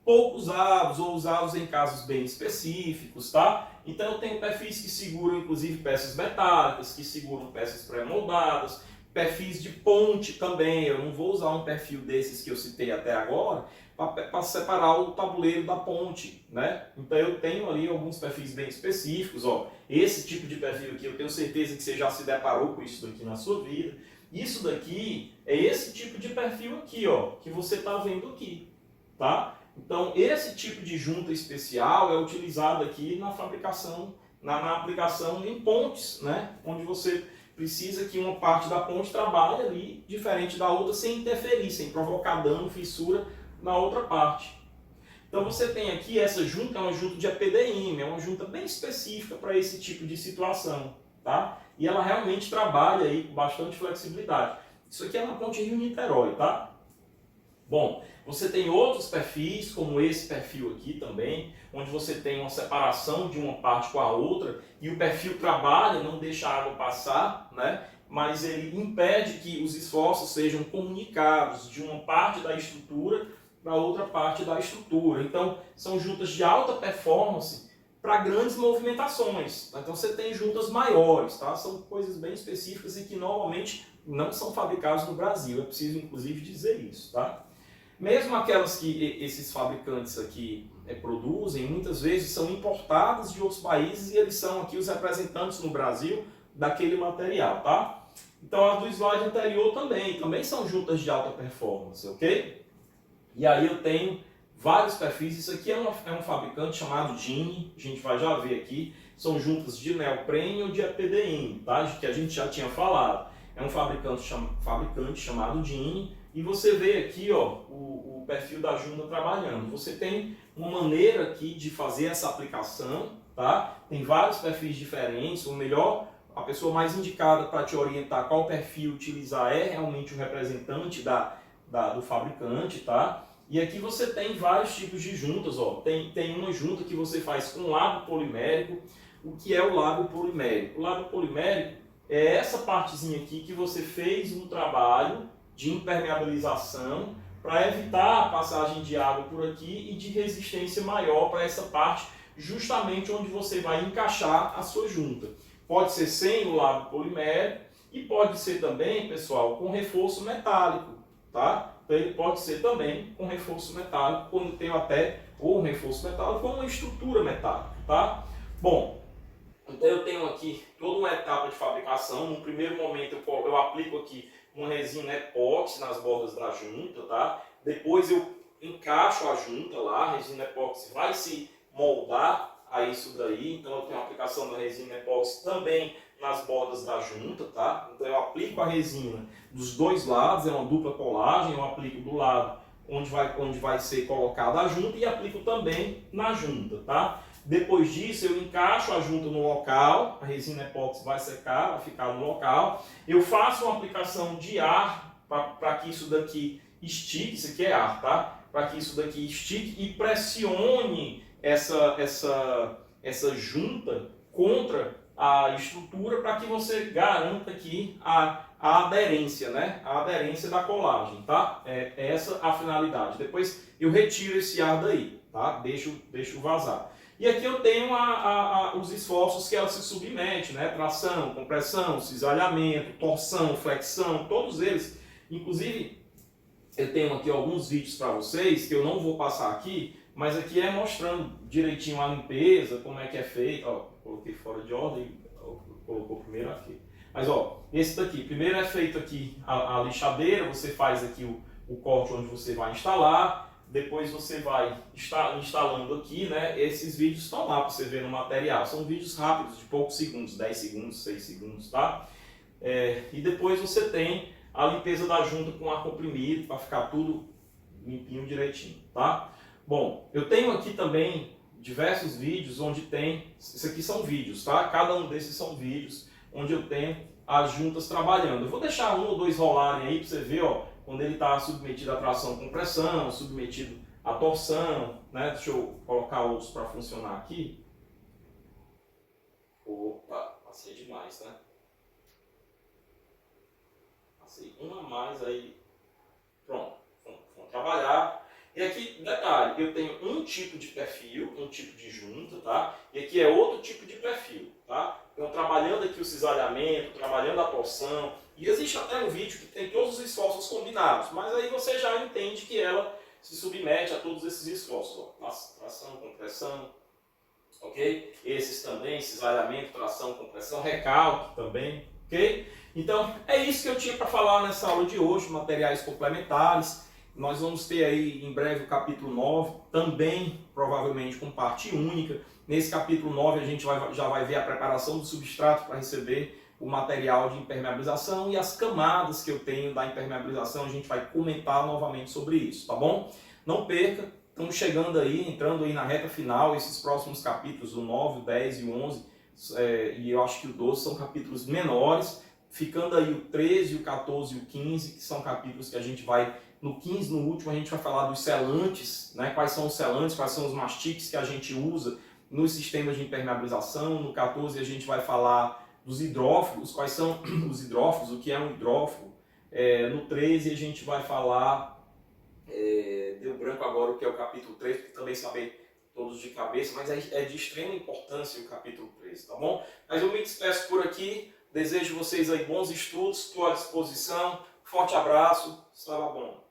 pouco usados ou usados em casos bem específicos, tá? Então eu tenho perfis que seguram inclusive peças metálicas, que seguram peças pré-moldadas, Perfis de ponte também, eu não vou usar um perfil desses que eu citei até agora para separar o tabuleiro da ponte, né? Então eu tenho ali alguns perfis bem específicos, ó. Esse tipo de perfil aqui, eu tenho certeza que você já se deparou com isso daqui na sua vida. Isso daqui é esse tipo de perfil aqui, ó, que você está vendo aqui, tá? Então esse tipo de junta especial é utilizado aqui na fabricação, na aplicação em pontes, né? Onde você precisa que uma parte da ponte trabalhe ali diferente da outra sem interferir, sem provocar dano, fissura na outra parte. Então você tem aqui essa junta, é uma junta de APDM, é uma junta bem específica para esse tipo de situação, tá? E ela realmente trabalha aí com bastante flexibilidade. Isso aqui é na ponte Rio-Niterói, tá? Bom, você tem outros perfis, como esse perfil aqui também, onde você tem uma separação de uma parte com a outra e o perfil trabalha, não deixa a água passar, né? Mas ele impede que os esforços sejam comunicados de uma parte da estrutura para outra parte da estrutura. Então, são juntas de alta performance para grandes movimentações. Então, você tem juntas maiores, tá? São coisas bem específicas e que normalmente não são fabricadas no Brasil. É preciso, inclusive, dizer isso, tá? Mesmo aquelas que esses fabricantes aqui produzem, muitas vezes são importadas de outros países e eles são aqui os representantes no Brasil daquele material, tá? Então as do slide anterior também são juntas de alta performance, ok? E aí eu tenho vários perfis, isso aqui é um fabricante chamado Gini, a gente vai já ver aqui, são juntas de neoprene ou de EPDM, tá? Que a gente já tinha falado. É um fabricante chamado Gini. E você vê aqui, ó, o perfil da junta trabalhando. Você tem uma maneira aqui de fazer essa aplicação, tá? Tem vários perfis diferentes. O melhor, a pessoa mais indicada para te orientar qual perfil utilizar é realmente o representante do fabricante, tá? E aqui você tem vários tipos de juntas, ó. Tem uma junta que você faz com lábio polimérico. O que é o lábio polimérico? O lábio polimérico é essa partezinha aqui que você fez um trabalho de impermeabilização para evitar a passagem de água por aqui e de resistência maior para essa parte, justamente onde você vai encaixar a sua junta. Pode ser sem o lábio polimérico e pode ser também, pessoal, com reforço metálico, tá? Então ele pode ser também com reforço metálico, quando tem até ou um reforço metálico ou uma estrutura metálica, tá? Bom, então eu tenho aqui toda uma etapa de fabricação. No primeiro momento eu aplico aqui uma resina epóxi nas bordas da junta, tá? Depois eu encaixo a junta lá, a resina epóxi vai se moldar a isso daí, então eu tenho a aplicação da resina epóxi também nas bordas da junta, tá? Então eu aplico a resina dos dois lados, é uma dupla colagem, eu aplico do lado onde vai ser colocada a junta e aplico também na junta, tá? Depois disso, eu encaixo a junta no local, a resina epóxi vai secar, vai ficar no local. Eu faço uma aplicação de ar para que isso daqui estique, isso aqui é ar, tá? Para que isso daqui estique e pressione essa junta contra a estrutura para que você garanta aqui a aderência, né? A aderência da colagem, tá? É essa a finalidade. Depois eu retiro esse ar daí, tá? Deixo vazar. E aqui eu tenho os esforços que ela se submete, né? Tração, compressão, cisalhamento, torção, flexão, todos eles. Inclusive, eu tenho aqui alguns vídeos para vocês, que eu não vou passar aqui, mas aqui é mostrando direitinho a limpeza, como é que é feito. Ó, coloquei fora de ordem, colocou primeiro aqui. Mas ó, esse daqui, primeiro é feito aqui a lixadeira, você faz aqui o corte onde você vai instalar. Depois você vai instalando aqui, né? Esses vídeos estão lá para você ver no material. São vídeos rápidos, de poucos segundos, 10 segundos, 6 segundos, tá? E depois você tem a limpeza da junta com ar comprimido, para ficar tudo limpinho direitinho, tá? Bom, eu tenho aqui também diversos vídeos onde tem... Isso aqui são vídeos, tá? Cada um desses são vídeos onde eu tenho as juntas trabalhando. Eu vou deixar um ou dois rolarem aí para você ver, ó. Quando ele está submetido à tração com pressão, submetido à torção, né? Deixa eu colocar outros para funcionar aqui. Opa, passei demais, né? Passei uma a mais aí. Pronto, vamos trabalhar. E aqui, detalhe, eu tenho um tipo de perfil, um tipo de junta, tá? E aqui é outro tipo de perfil, tá? Então, trabalhando aqui o cisalhamento, trabalhando a torção, e existe até um vídeo que tem todos os esforços combinados, mas aí você já entende que ela se submete a todos esses esforços. Ó. Tração, compressão, ok? Esses também, cisalhamento, tração, compressão, recalque também, ok? Então, é isso que eu tinha para falar nessa aula de hoje, materiais complementares. Nós vamos ter aí em breve o capítulo 9, também provavelmente com parte única. Nesse capítulo 9 a gente já vai ver a preparação do substrato para receber o material de impermeabilização e as camadas que eu tenho da impermeabilização, a gente vai comentar novamente sobre isso, tá bom? Não perca, estamos chegando aí, entrando aí na reta final, esses próximos capítulos, o 9, o 10 e o 11, e eu acho que o 12 são capítulos menores, ficando aí o 13, o 14 e o 15, que são capítulos que a gente vai, no 15, no último, a gente vai falar dos selantes, né? Quais são os selantes, quais são os mastiques que a gente usa nos sistemas de impermeabilização. No 14 a gente vai falar dos hidrófugos, quais são os hidrófugos, o que é um hidrófugo. No 13 a gente vai falar, deu branco agora o que é o capítulo 3, porque também saber todos de cabeça, mas é de extrema importância o capítulo 13, tá bom? Mas eu me despeço por aqui, desejo vocês aí bons estudos, estou à disposição, forte abraço, estava bom.